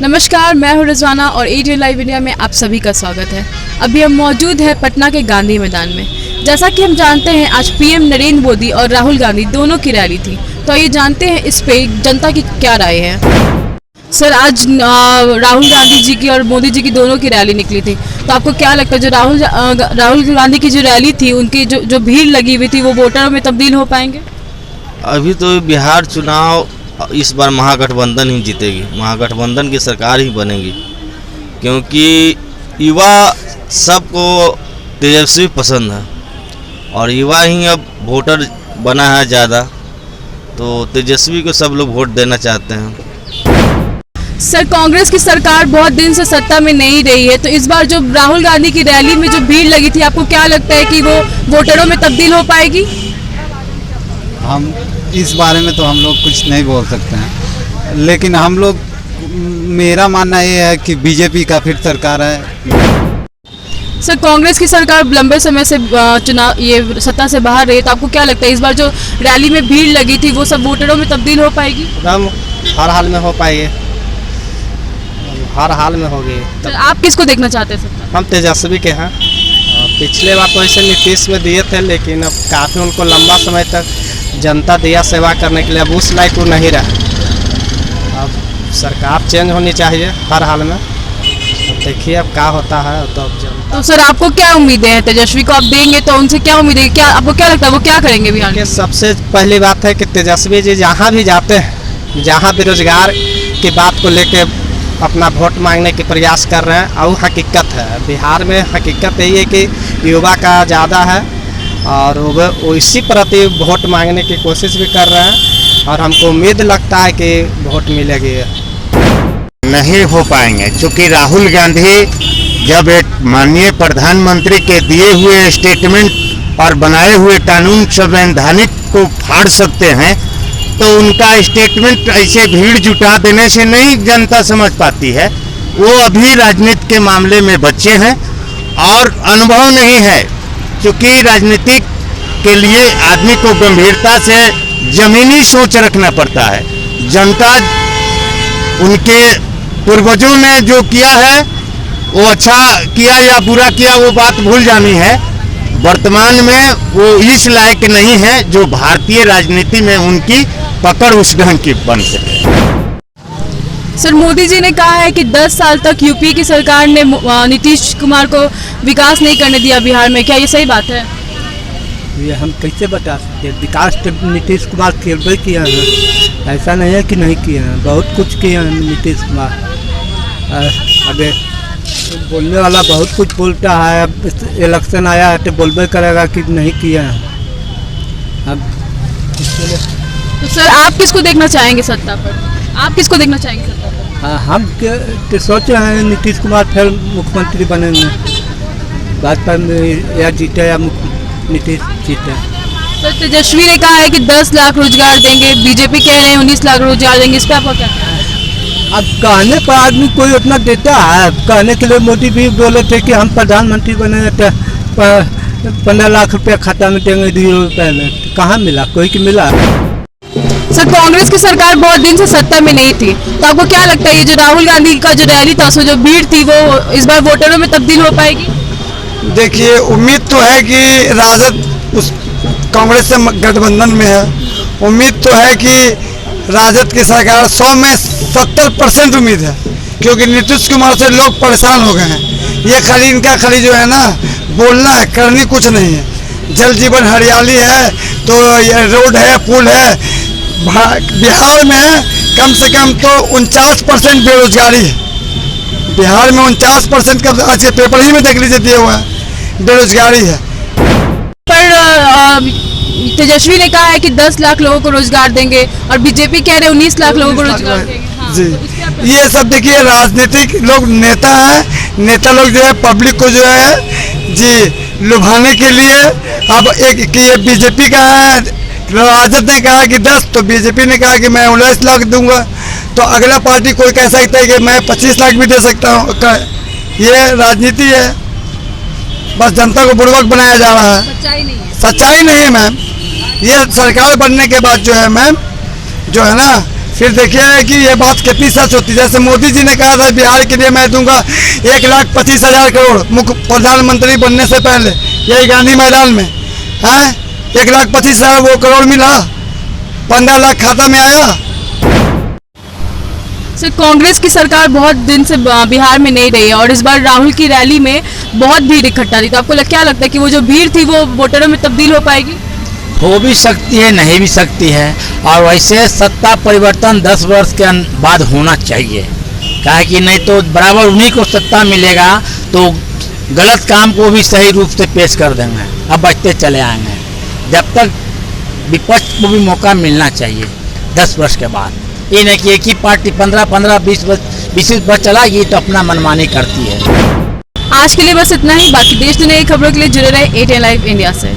नमस्कार, मैं हूँ रिजवाना और एटीएन लाइव इंडिया में आप सभी का स्वागत है। अभी हम मौजूद हैं पटना के गांधी मैदान में। जैसा कि हम जानते हैं आज पीएम नरेंद्र मोदी और राहुल गांधी दोनों की रैली थी, तो ये जानते हैं इस पे जनता की क्या राय है। सर, आज राहुल गांधी जी की और मोदी जी की दोनों की रैली निकली थी, तो आपको क्या लगता है जो राहुल गांधी की जो रैली थी उनकी जो भीड़ लगी हुई थी वो वोटरों में तब्दील हो पाएंगे? अभी तो बिहार चुनाव इस बार महागठबंधन ही जीतेगी, महागठबंधन की सरकार ही बनेगी, क्योंकि युवा सबको तेजस्वी पसंद है और युवा ही अब वोटर बना है ज़्यादा, तो तेजस्वी को सब लोग वोट देना चाहते हैं। सर, कांग्रेस की सरकार बहुत दिन से सत्ता में नहीं रही है, तो इस बार जो राहुल गांधी की रैली में जो भीड़ लगी थी, आपको क्या लगता है कि वो वोटरों में तब्दील हो पाएगी? हम इस बारे में तो हम लोग कुछ नहीं बोल सकते हैं, लेकिन हम लोग, मेरा मानना ये है कि बीजेपी का फिर सरकार है। सर, कांग्रेस की सरकार लंबे समय से चुनाव ये सत्ता से बाहर रही है, तो आपको क्या लगता है इस बार जो रैली में भीड़ लगी थी वो सब वोटरों में तब्दील हो पाएगी? एकदम हर हाल में हो पाएगी, हर हाल में होगी। तो आप किसको देखना चाहते हैं सत्ता? हम तेजस्वी के हैं। पिछले बार तो ऐसे नीतीश में दिए थे, लेकिन अब काफ़ी उनको लंबा समय तक जनता दिया सेवा करने के लिए, अब उस लायक वो नहीं रहा। अब सरकार चेंज होनी चाहिए हर हाल में। अब देखिए अब क्या होता है। तो सर, आपको क्या उम्मीदें हैं? तेजस्वी को आप देंगे तो उनसे क्या उम्मीद है? क्या आपको क्या लगता है वो क्या करेंगे बिहार में? सबसे पहली बात है कि तेजस्वी जी जहाँ भी जाते हैं, जहाँ बेरोजगार की बात को लेके अपना वोट मांगने के प्रयास कर रहे हैं, और हकीकत है बिहार में, हकीकत यही है कि युवा का ज़्यादा है और वो इसी प्रति वोट मांगने की कोशिश भी कर रहे हैं, और हमको उम्मीद लगता है कि वोट मिलेगी। नहीं हो पाएंगे, क्योंकि राहुल गांधी जब एक माननीय प्रधानमंत्री के दिए हुए स्टेटमेंट और बनाए हुए कानून संवैधानिक को फाड़ सकते हैं, तो उनका स्टेटमेंट ऐसे भीड़ जुटा देने से नहीं जनता समझ पाती है। वो अभी राजनीति के मामले में बच्चे हैं और अनुभव नहीं है, क्योंकि राजनीति के लिए आदमी को गंभीरता से जमीनी सोच रखना पड़ता है। जनता उनके पूर्वजों ने जो किया है वो अच्छा किया या बुरा किया वो बात भूल जानी है। वर्तमान में वो इस लायक नहीं है जो भारतीय राजनीति में उनकी पकड़ उस ढंग की बन सके। सर, मोदी जी ने कहा है कि 10 साल तक यूपी की सरकार ने नीतीश कुमार को विकास नहीं करने दिया बिहार में, क्या ये सही बात है? ये हम कैसे बता सकते हैं? विकास तो नीतीश कुमार केवल किया है, ऐसा नहीं है कि नहीं किया है, बहुत कुछ किया है नीतीश कुमार। अबे बोलने वाला बहुत कुछ बोलता है, अब इलेक्शन आया है तो बोलबे करेगा कि नहीं किया है। अब तो सर, आप किसको देखना चाहेंगे सत्ता पर? आप किसको देखना चाहेंगे सत्ता पर? हम सोचे हैं नीतीश कुमार फिर मुख्यमंत्री बनेंगे, भाजपा में या जीते या नीतीश जीते। सर, तेजस्वी ने कहा है कि 10 लाख रोजगार देंगे, बीजेपी कह रहे हैं 19 लाख रोजगार देंगे, इस पर आपका क्या कहना है? अब कहने पर आदमी कोई उतना देता है। कहने के लिए मोदी भी बोले थे कि हम प्रधानमंत्री बने तो 15 लाख रुपया खाता में देंगे 2 रुपये में, कहाँ मिला? कोई की मिला? सर, कांग्रेस की सरकार बहुत दिन से सत्ता में नहीं थी, तो आपको क्या लगता है ये जो राहुल गांधी का जो रैली था, उसमें जो भीड़ थी, वो इस बार वोटरों में तब्दील हो पाएगी? देखिए, उम्मीद तो है कि राजद उस कांग्रेस से गठबंधन में है। उम्मीद तो है कि राजद की सरकार 100 में 70% उम्मीद है, क्योंकि नीतीश कुमार से लोग परेशान हो गए हैं। ये खाली इनका जो है ना, बोलना है, करनी कुछ नहीं है। जल जीवन हरियाली है, तो ये रोड है, पुल है। बिहार में कम से कम तो 49% बेरोजगारी है। बिहार में 49% का आज के पेपर ही में देख लीजिए दिया हुआ है, बेरोजगारी है। पर तेजस्वी ने कहा है कि 10 लाख लोगों को रोजगार देंगे और बीजेपी कह रहे हैं 19 लाख लोगों को रोजगार देंगे। हाँ, जी, ये सब देखिए राजनीतिक लोग नेता हैं, नेता लोग जो है पब्लिक को जो है जी लुभाने के लिए। अब एक कि ये बीजेपी का है, राजद ने कहा कि 10, तो बीजेपी ने कहा कि मैं 19 लाख दूंगा, तो अगला पार्टी कोई कह सकता है कि मैं 25 लाख भी दे सकता हूँ। ये राजनीति है, बस जनता को बुड़बक बनाया जा रहा है। सच्चाई नहीं है मैम। ये सरकार बनने के बाद जो है मैम, जो है ना, फिर देखिए कि ये बात कितनी सच होती है। जैसे मोदी जी ने कहा था बिहार के लिए मैं दूंगा 1,25,000 करोड़ मुख्य प्रधानमंत्री बनने से पहले, यही गांधी मैदान में है। 1,25,000 वो करोड़ मिला, 15 लाख खाता में आया। सर, कांग्रेस की सरकार बहुत दिन से बिहार में नहीं रही है और इस बार राहुल की रैली में बहुत भीड़ इकट्ठा थी, तो आपको क्या लगता है कि वो जो भीड़ थी वो वोटरों में तब्दील हो पाएगी? हो भी सकती है, नहीं भी सकती है। और वैसे सत्ता परिवर्तन 10 वर्ष के बाद होना चाहिए, कहा कि नहीं तो बराबर उन्हीं को सत्ता मिलेगा तो गलत काम को भी सही रूप से पेश कर देंगे, अब बचते चले आएंगे। जब तक विपक्ष को भी मौका मिलना चाहिए 10 वर्ष के बाद। ये नहीं कि एक ही पार्टी 15-20 वर्ष चलाएगी तो अपना मनमानी करती है। आज के लिए बस इतना ही। बाकी देश दुनिया की खबरों के लिए जुड़े रहे 8 लाइव इंडिया से।